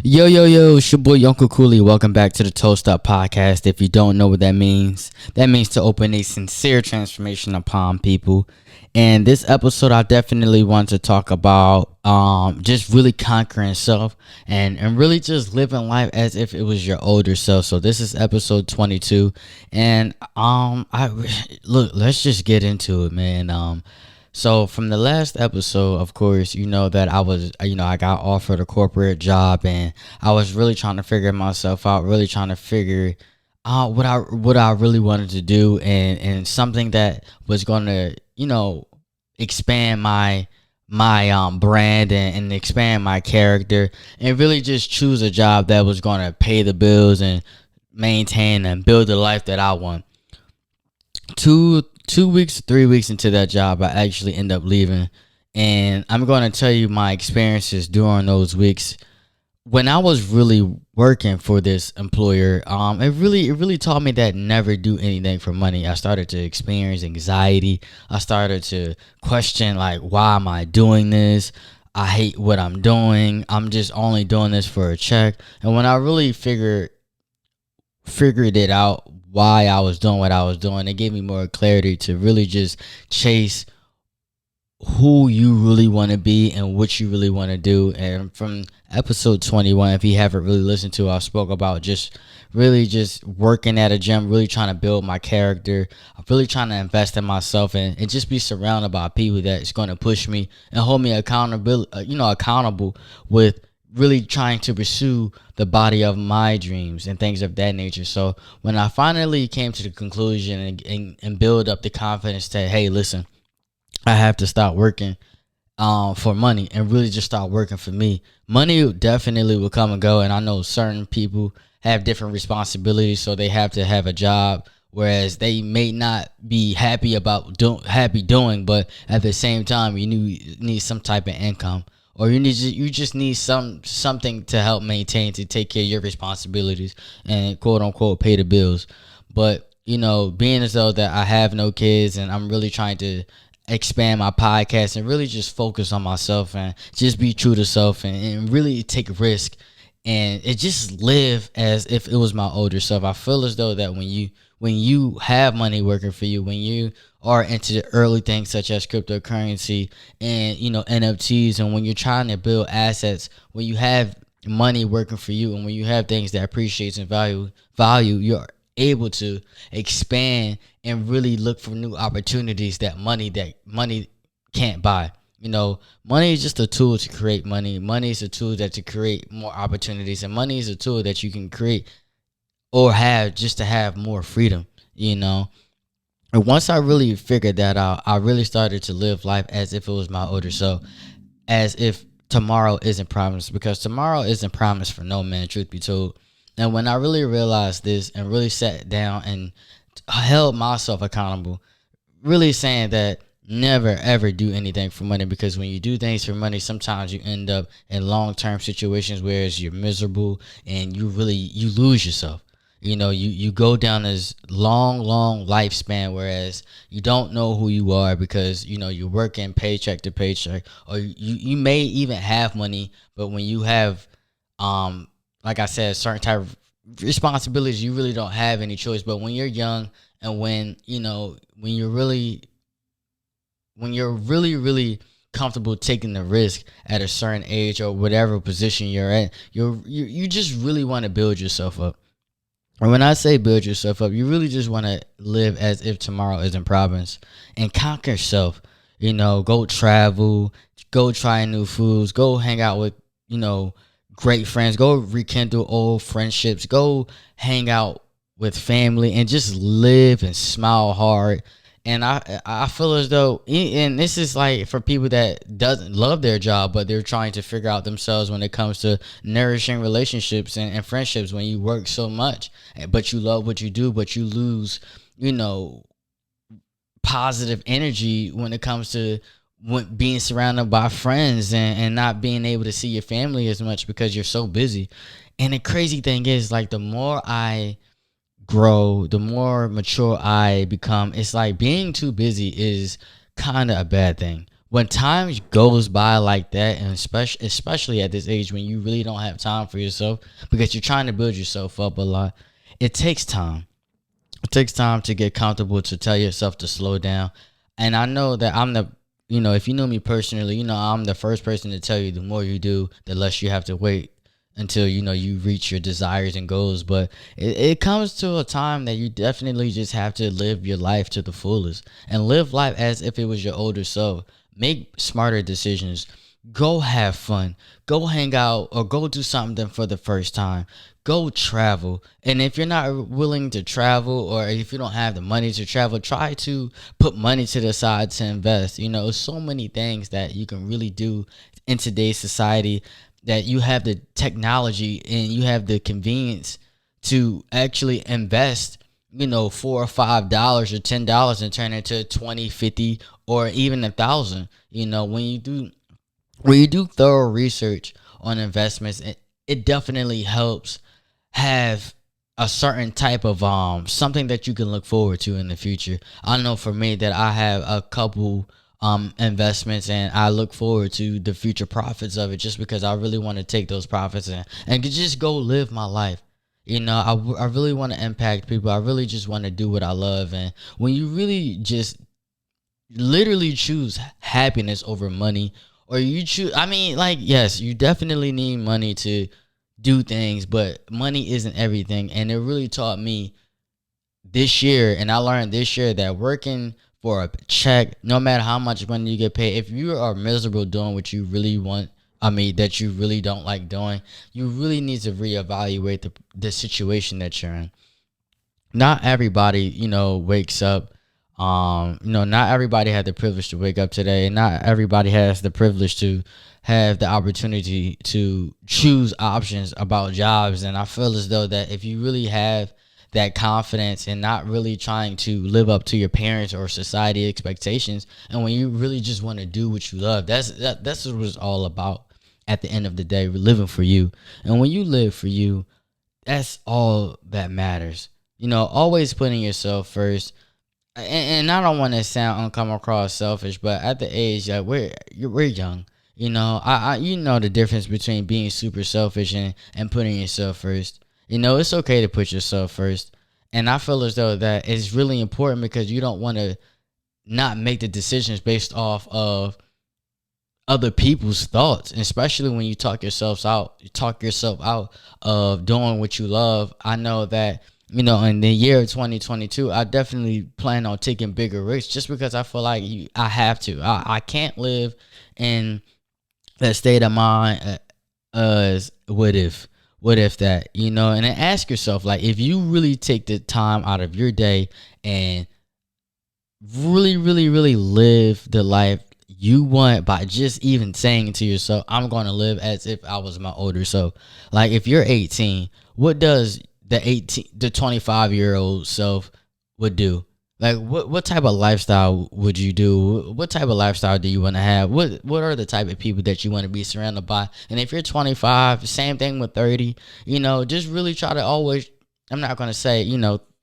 Yo, it's your boy Uncle Cooley. Welcome back to the Toast Up Podcast. If you don't know what that means to open a sincere transformation upon people. And this episode, I definitely want to talk about just really conquering self and really just living life as if it was your older self. So this is episode 22, and let's just get into it, man. So from the last episode, of course, you know that I got offered a corporate job, and I was really trying to figure myself out, really trying to figure out what I really wanted to do, and something that was going to, expand my brand and expand my character, and really just choose a job that was going to pay the bills and maintain and build the life that I want. Two weeks, 3 weeks into that job, I actually end up leaving, and I'm going to tell you my experiences during those weeks when I was really working for this employer. It really taught me that never do anything for money. I started to experience anxiety. I started to question, like, why am I doing this? I hate what I'm doing. I'm just only doing this for a check. And when I really figured it out why I was doing what I was doing, it gave me more clarity to really just chase who you really want to be and what you really want to do. And from episode 21, if you haven't really listened to, I spoke about just really just working at a gym, really trying to build my character. I'm really trying to invest in myself and just be surrounded by people that's going to push me and hold me accountable with really trying to pursue the body of my dreams and things of that nature. So when I finally came to the conclusion and build up the confidence that, hey, listen, I have to stop working for money and really just start working for me. Money definitely will come and go, and I know certain people have different responsibilities, so they have to have a job, whereas they may not be happy doing, but at the same time, you need some type of income, or you just need something to help maintain, to take care of your responsibilities and quote unquote pay the bills. But being as though that I have no kids and I'm really trying to expand my podcast and really just focus on myself and just be true to self and really take risk and it just live as if it was my older self. I feel as though that when you have money working for you, when you are into the early things such as cryptocurrency and NFTs, and when you're trying to build assets, when you have money working for you and when you have things that appreciates and value, you're able to expand and really look for new opportunities that money can't buy. Money is just a tool to create money. Money is a tool to create more opportunities, and money is a tool that you can create or have just to have more freedom. And once I really figured that out, I really started to live life as if it was my older self, as if tomorrow isn't promised, because tomorrow isn't promised for no man, truth be told. And when I really realized this and really sat down and held myself accountable, really saying that never ever do anything for money, because when you do things for money, sometimes you end up in long-term situations where you're miserable and you lose yourself. You go down this long lifespan, whereas you don't know who you are, because you're working paycheck to paycheck, or you may even have money, but when you have like I said, certain type of responsibilities, you really don't have any choice. But when you're young and when you're really comfortable taking the risk at a certain age or whatever position you're at, you just really want to build yourself up. And when I say build yourself up, you really just want to live as if tomorrow isn't promised and conquer yourself. Go travel, go try new foods, go hang out with, great friends, go rekindle old friendships, go hang out with family and just live and smile hard. And I feel as though, and this is like for people that doesn't love their job, but they're trying to figure out themselves when it comes to nourishing relationships and friendships. When you work so much, but you love what you do, but you lose, positive energy when it comes to being surrounded by friends and not being able to see your family as much because you're so busy. And the crazy thing is, like, the more I grow, the more mature I become, it's like being too busy is kind of a bad thing. when time goes by like that, and especially at this age when you really don't have time for yourself because you're trying to build yourself up a lot, it takes time. It takes time to get comfortable to tell yourself to slow down. And I know that if you know me personally, I'm the first person to tell you the more you do, the less you have to wait until you reach your desires and goals. But it comes to a time that you definitely just have to live your life to the fullest and live life as if it was your older self. Make smarter decisions. Go have fun. Go hang out or go do something for the first time. Go travel. And if you're not willing to travel, or if you don't have the money to travel, try to put money to the side to invest. So many things that you can really do in today's society, that you have the technology and you have the convenience to actually invest, $4 or $5 or $10 and turn it to 20, 50, or even 1,000. When you do thorough research on investments, it definitely helps have a certain type of something that you can look forward to in the future. I know for me that I have a couple investments, and I look forward to the future profits of it, just because I really want to take those profits and just go live my life. I really want to impact people. I really just want to do what I love. And when you really just literally choose happiness over money, or you choose, yes, you definitely need money to do things, but money isn't everything. And it really taught me this year, and I learned this year, that working for a check, no matter how much money you get paid, if you are miserable doing what you really want, that you really don't like doing, you really need to reevaluate the situation that you're in. Not everybody, wakes up. Not everybody had the privilege to wake up today, and not everybody has the privilege to have the opportunity to choose options about jobs. And I feel as though that if you really have that confidence and not really trying to live up to your parents or society expectations, and when you really just want to do what you love, that's what it's all about. At the end of the day, we're living for you, and when you live for you, that's all that matters. Always putting yourself first. And I don't want to come across selfish, but at the age that we're young, you know the difference between being super selfish and putting yourself first. It's okay to put yourself first, and I feel as though that is really important, because you don't want to not make the decisions based off of other people's thoughts, and especially when you talk yourself out of doing what you love. I know that in the year of 2022, I definitely plan on taking bigger risks, just because I feel like I have to. I can't live in that state of mind as what if that, and then ask yourself, like, if you really take the time out of your day and really, really, really live the life you want, by just even saying to yourself, I'm going to live as if I was my older self. Like, if you're 18, what does the 25-year-old self would do? Like, what type of lifestyle would you do? What type of lifestyle do you want to have? What are the type of people that you want to be surrounded by? And if you're 25, same thing with 30. Just really try to always, I'm not going to say,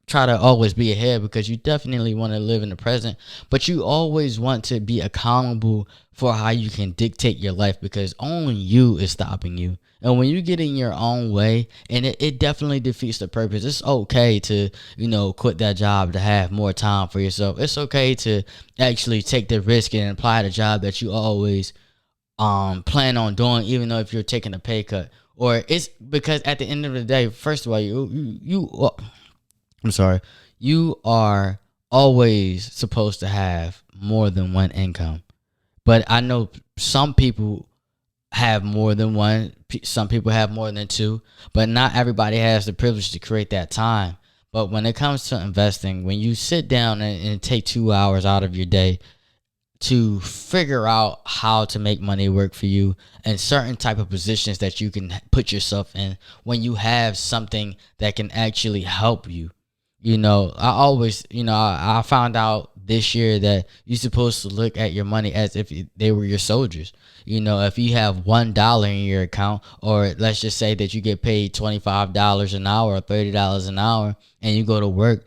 try to always be ahead, because you definitely want to live in the present, but you always want to be accountable for how you can dictate your life, because only you is stopping you. And when you get in your own way, and it definitely defeats the purpose. It's okay to, quit that job to have more time for yourself. It's okay to actually take the risk and apply the job that you always plan on doing, even though if you're taking a pay cut. Or it's because at the end of the day, first of all, I'm sorry, you are always supposed to have more than one income. But I know some people have more than one. Some people have more than two, but not everybody has the privilege to create that time. But when it comes to investing, when you sit down and take 2 hours out of your day to figure out how to make money work for you, and certain type of positions that you can put yourself in, when you have something that can actually help you. I always, I found out this year that you're supposed to look at your money as if they were your soldiers. If you have $1 in your account, or let's just say that you get paid $25 an hour or $30 an hour, and you go to work,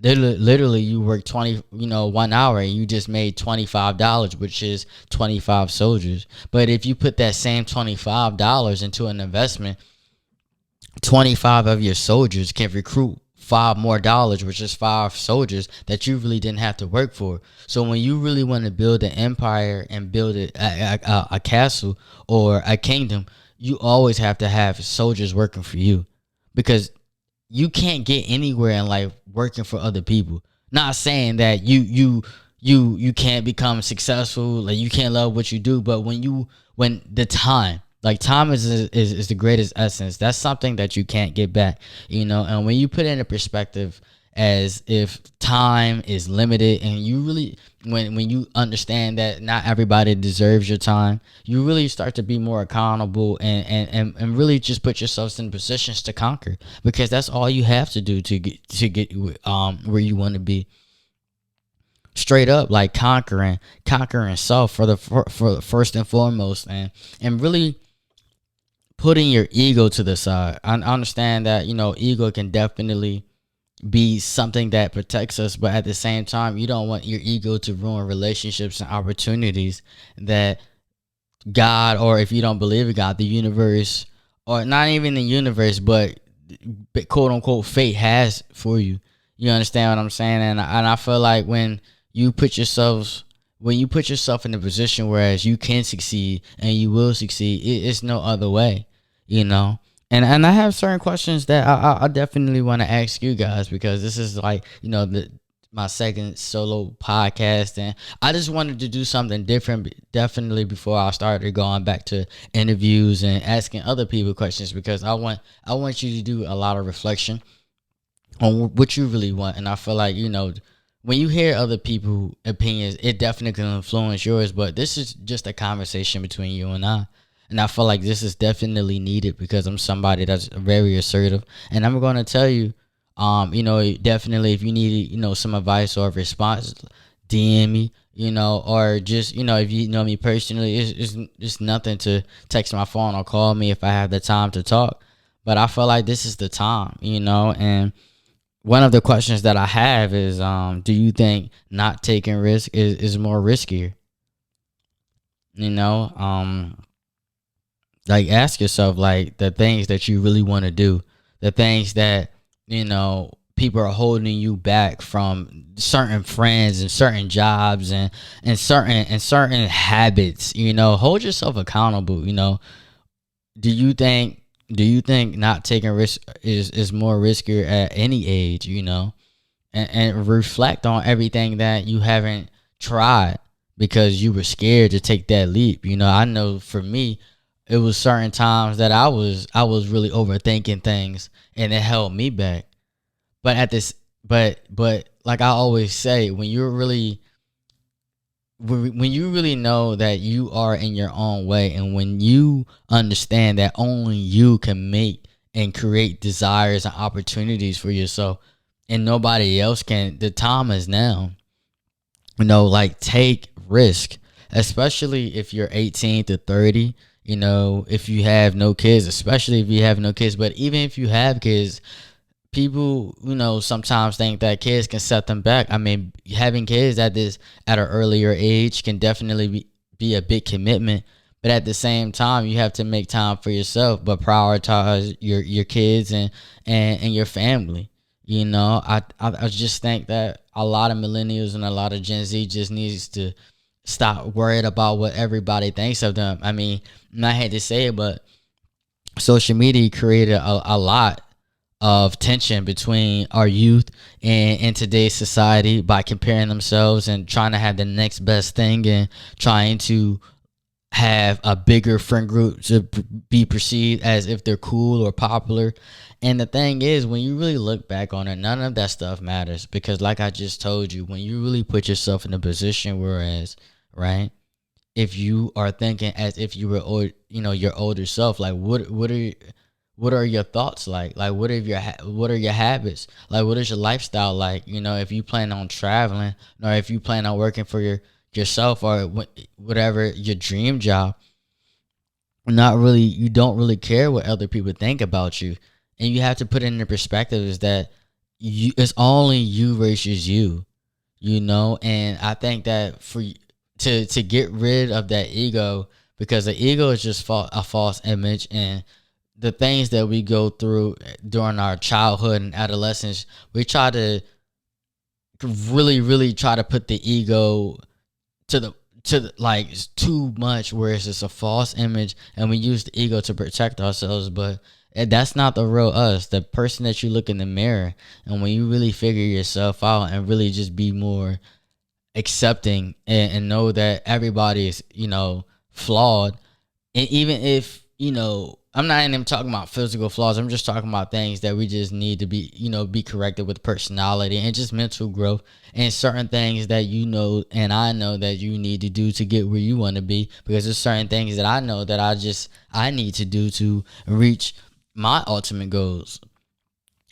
literally you work 1 hour and you just made $25, which is 25 soldiers. But if you put that same $25 into an investment, 25 of your soldiers can recruit five more dollars, which is five soldiers that you really didn't have to work for. So when you really want to build an empire and build a castle or a kingdom, you always have to have soldiers working for you, because you can't get anywhere in life working for other people. Not saying that you can't become successful, like you can't love what you do, but when the time, like time is the greatest essence. That's something that you can't get back, And when you put it in a perspective as if time is limited, and you really, when you understand that not everybody deserves your time, you really start to be more accountable and really just put yourselves in positions to conquer, because that's all you have to do to get where you want to be. Straight up, like conquering self for the first and foremost, and really putting your ego to the side. I understand that ego can definitely be something that protects us, but at the same time, you don't want your ego to ruin relationships and opportunities that God, or if you don't believe in God, the universe, or not even the universe, but quote unquote fate has for you. You understand what I'm saying? And I feel like when you put yourself in a position whereas you can succeed and you will succeed, it's no other way, And I have certain questions that I definitely want to ask you guys, because this is like, my second solo podcast, and I just wanted to do something different definitely before I started going back to interviews and asking other people questions, because I want you to do a lot of reflection on what you really want. And I feel like, when you hear other people's opinions, it definitely can influence yours, but this is just a conversation between you and I. And I feel like this is definitely needed, because I'm somebody that's very assertive. And I'm going to tell you, definitely if you need, some advice or response, DM me, or just, if you know me personally, it's nothing to text my phone or call me if I have the time to talk. But I feel like this is the time, and one of the questions that I have is, do you think not taking risk is more riskier? Like, ask yourself, like, the things that you really want to do, the things that, people are holding you back from, certain friends and certain jobs and certain habits, hold yourself accountable. Do you think not taking risk is more riskier at any age, and reflect on everything that you haven't tried because you were scared to take that leap. I know for me, it was certain times that I was really overthinking things, and it held me back. But but like I always say, when you really know that you are in your own way, and when you understand that only you can make and create desires and opportunities for yourself, and nobody else can, the time is now. Like, take risk, especially if you're 18 to 30. If you have no kids, especially if you have no kids, but even if you have kids, people, sometimes think that kids can set them back. I mean, having kids at an earlier age can definitely be a big commitment, but at the same time, you have to make time for yourself, but prioritize your kids and your family. I just think that a lot of millennials and a lot of Gen Z just needs to stop worried about what everybody thinks of them. I mean, I hate to say it, but social media created a lot of tension between our youth and in today's society by comparing themselves and trying to have the next best thing, and trying to have a bigger friend group to be perceived as if they're cool or popular. And the thing is, when you really look back on it, none of that stuff matters, because like I just told you, when you really put yourself in a position whereas, right, if you are thinking as if you were your older self, like what are your thoughts like? Like, what are your habits? Like, what is your lifestyle like? If you plan on traveling, or if you plan on working for yourself, or whatever your dream job, you don't really care what other people think about you. And you have to put it into perspective is that it's only you versus you, you know. And I think that to get rid of that ego, because the ego is just a false image, and the things that we go through during our childhood and adolescence, we try to really try to put the ego to the like it's too much, where it's just a false image, and we use the ego to protect ourselves. But that's not the real us, the person that you look in the mirror. And when you really figure yourself out and really just be more accepting, and know that everybody is, flawed. And even if, I'm not even talking about physical flaws, I'm just talking about things that we just need to be, be corrected with personality and just mental growth, and certain things that and I know that you need to do to get where you want to be, because there's certain things that I know that I need to do to reach my ultimate goals.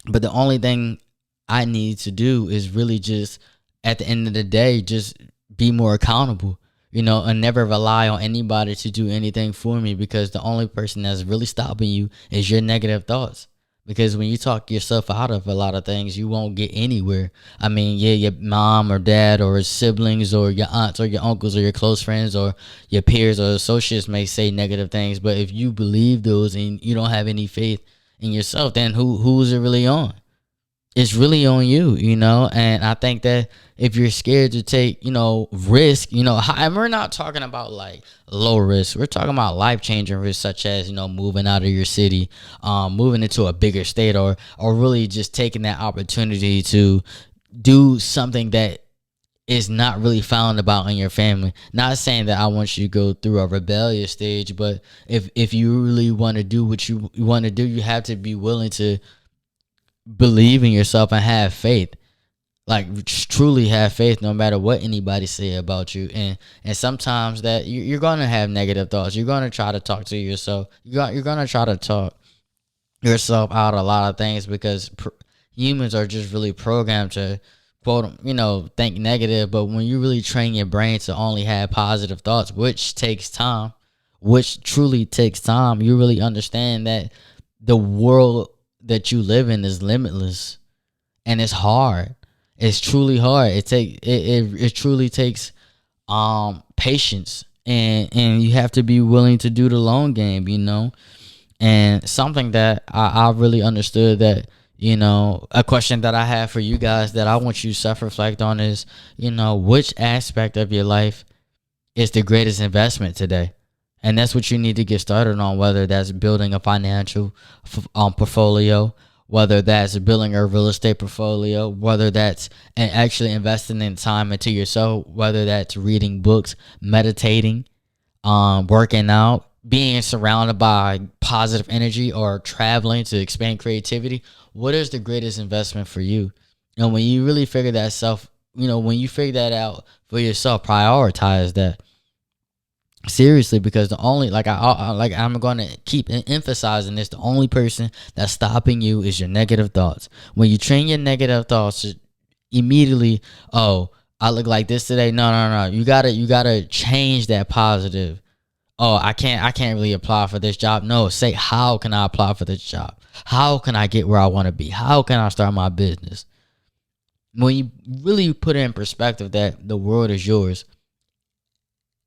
But the only thing I need to do is really just, at the end of the day, just be more accountable, and never rely on anybody to do anything for me, because the only person that's really stopping you is your negative thoughts. Because when you talk yourself out of a lot of things, you won't get anywhere. I mean, yeah, your mom or dad or siblings or your aunts or your uncles or your close friends or your peers or associates may say negative things, but if you believe those and you don't have any faith in yourself, then who's it really on? It's really on you, and I think that if you're scared to take, risk, and we're not talking about like low risk. We're talking about life-changing risks, such as, moving out of your city, moving into a bigger state, or really just taking that opportunity to do something that is not really found about in your family. Not saying that I want you to go through a rebellious stage, but if you really want to do what you want to do, you have to be willing to believe in yourself and have faith. Like, truly have faith, no matter what anybody say about you. And sometimes that you're gonna have negative thoughts. You're gonna try to talk to yourself. You're gonna try to talk yourself out a lot of things, because humans are just really programmed to quote, think negative. But when you really train your brain to only have positive thoughts, which truly takes time, you really understand that the world that you live in is limitless, and it's hard. It's truly hard. It truly takes patience, and you have to be willing to do the long game, And something that I really understood, that a question that I have for you guys that I want you to self-reflect on is, which aspect of your life is the greatest investment today? And that's what you need to get started on, whether that's building a financial portfolio, whether that's building a real estate portfolio, whether that's actually investing in time into yourself, whether that's reading books, meditating, working out, being surrounded by positive energy, or traveling to expand creativity. What is the greatest investment for you? And when you really figure when you figure that out for yourself, prioritize that. Seriously, because the only I'm gonna keep emphasizing this, the only person that's stopping you is your negative thoughts. When you train your negative thoughts to immediately, oh, I look like this today. No. You gotta change that positive. Oh, I can't really apply for this job. No, say, how can I apply for this job? How can I get where I want to be? How can I start my business? When you really put it in perspective that the world is yours,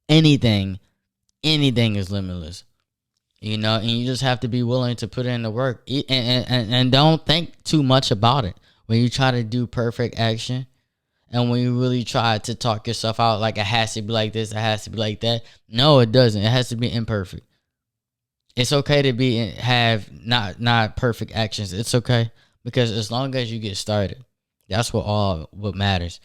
anything is limitless, and you just have to be willing to put in the work, and don't think too much about it. When you try to do perfect action, and when you really try to talk yourself out, like, it has to be like this, it has to be like that. No, it doesn't. It has to be imperfect. It's okay to have not perfect actions. It's okay, because as long as you get started, that's what matters.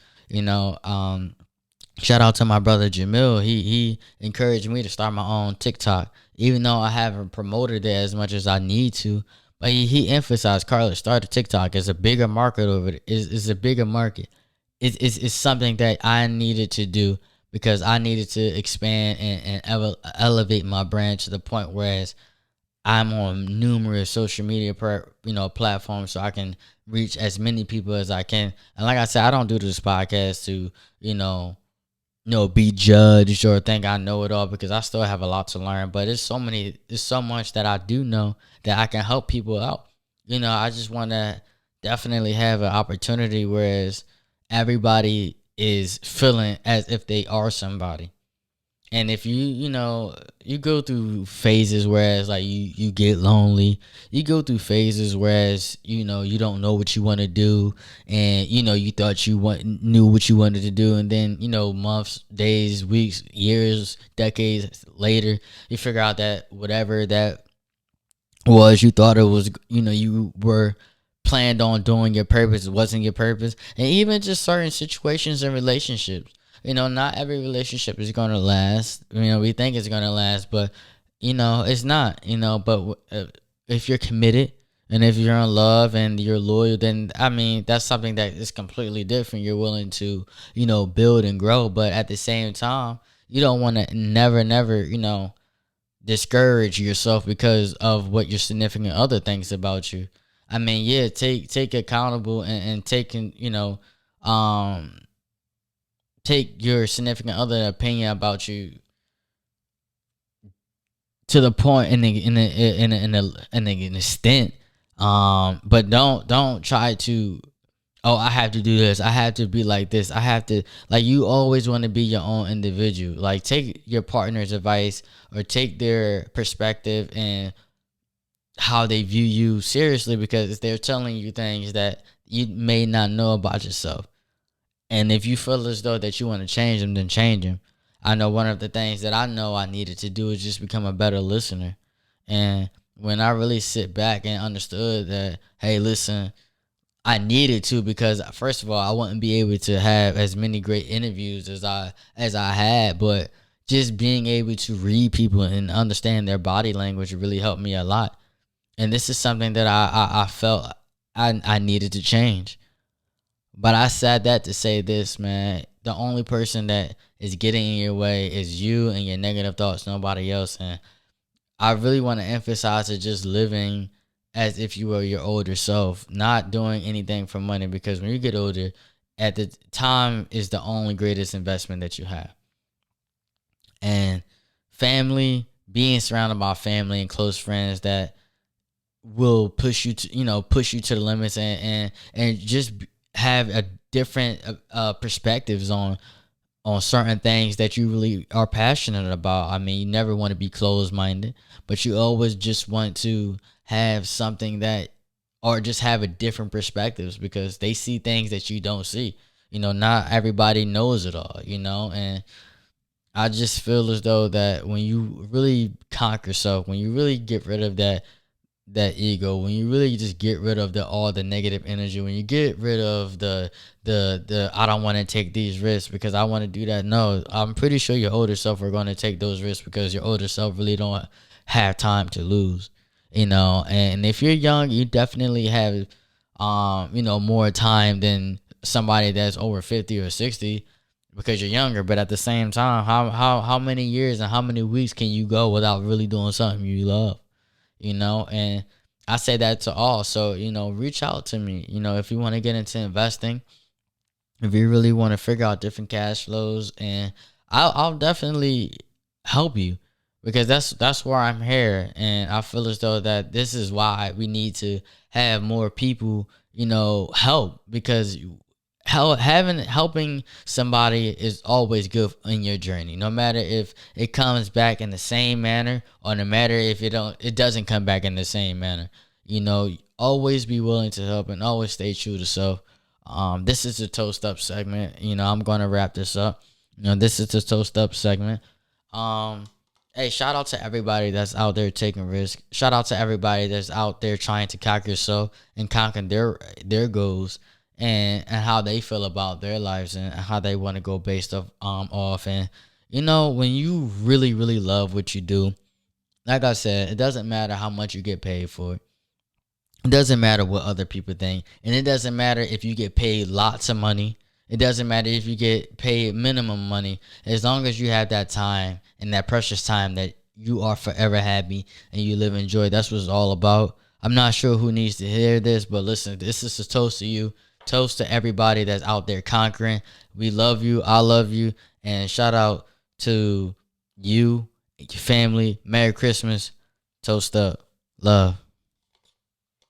Shout out to my brother Jamil. He encouraged me to start my own TikTok, even though I haven't promoted it as much as I need to. But he emphasized, Carlos, start a TikTok. It's a bigger market over there. It's a bigger market. It's something that I needed to do, because I needed to expand and elevate my brand to the point whereas I'm on numerous social media platforms, so I can reach as many people as I can. And like I said, I don't do this podcast to be judged or think I know it all, because I still have a lot to learn. But there's so much that I do know that I can help people out. I just want to definitely have an opportunity, whereas everybody is feeling as if they are somebody. And if you go through phases whereas like you get lonely, you go through phases whereas you don't know what you want to do, and you thought knew what you wanted to do, and then months, days, weeks, years, decades later, you figure out that whatever that was you thought it was, you were planned on doing, your purpose wasn't your purpose. And even just certain situations and relationships, not every relationship is going to last. We think it's going to last, but it's not. But if you're committed, and if you're in love and you're loyal, then I mean that's something that is completely different. You're willing to build and grow, but at the same time you don't want to never discourage yourself because of what your significant other thinks about you. I mean, yeah, take accountable, and taking take your significant other opinion about you to the point in an extent. But don't try to, oh, I have to do this, I have to be like this, I have to, like, you always want to be your own individual. Like, take your partner's advice or take their perspective and how they view you seriously, because they're telling you things that you may not know about yourself. And if you feel as though that you want to change them, then change them. I know one of the things that I know I needed to do is just become a better listener. And when I really sit back and understood that, hey, listen, I needed to, because first of all, I wouldn't be able to have as many great interviews as I had, but just being able to read people and understand their body language really helped me a lot. And this is something that I felt I needed to change. But I said that to say this, man. The only person that is getting in your way is you and your negative thoughts, nobody else. And I really want to emphasize it, just living as if you were your older self, not doing anything for money, because when you get older, at the time is the only greatest investment that you have. And family, being surrounded by family and close friends that will push you to the limits, and just have a different perspectives on certain things that you really are passionate about. I mean, you never want to be closed minded, but you always just want to have something that, or just have a different perspectives, because they see things that you don't see. Not everybody knows it all, and I just feel as though that when you really conquer self, when you really get rid of that ego, when you really just get rid of all the negative energy, when you get rid of the I don't want to take these risks because I want to do that. No, I'm pretty sure your older self are going to take those risks because your older self really don't have time to lose. And if you're young, you definitely have more time than somebody that's over 50 or 60, because you're younger. But at the same time, how many years and how many weeks can you go without really doing something you love? And I say that to all. So, reach out to me, if you want to get into investing, if you really want to figure out different cash flows, and I'll definitely help you, because that's why I'm here. And I feel as though that this is why we need to have more people, help, because helping somebody is always good in your journey, no matter if it comes back in the same manner, or no matter if it doesn't come back in the same manner. Always be willing to help and always stay true to self. This is the Toast Up segment. I'm gonna wrap this up. This is the Toast Up segment. Hey, shout out to everybody that's out there taking risks. Shout out to everybody that's out there trying to conquer yourself and conquer their goals, and how they feel about their lives and how they want to go based off. And when you really really love what you do, like I said, it doesn't matter how much you get paid for it. It doesn't matter what other people think, and it doesn't matter if you get paid lots of money. It doesn't matter if you get paid minimum money. As long as you have that time and that precious time that you are forever happy and you live in joy, that's what it's all about. I'm not sure who needs to hear this, but listen, this is a toast to you. Toast to everybody that's out there conquering. We love you. I love you. And shout out to you, your family. Merry Christmas. Toast up. Love.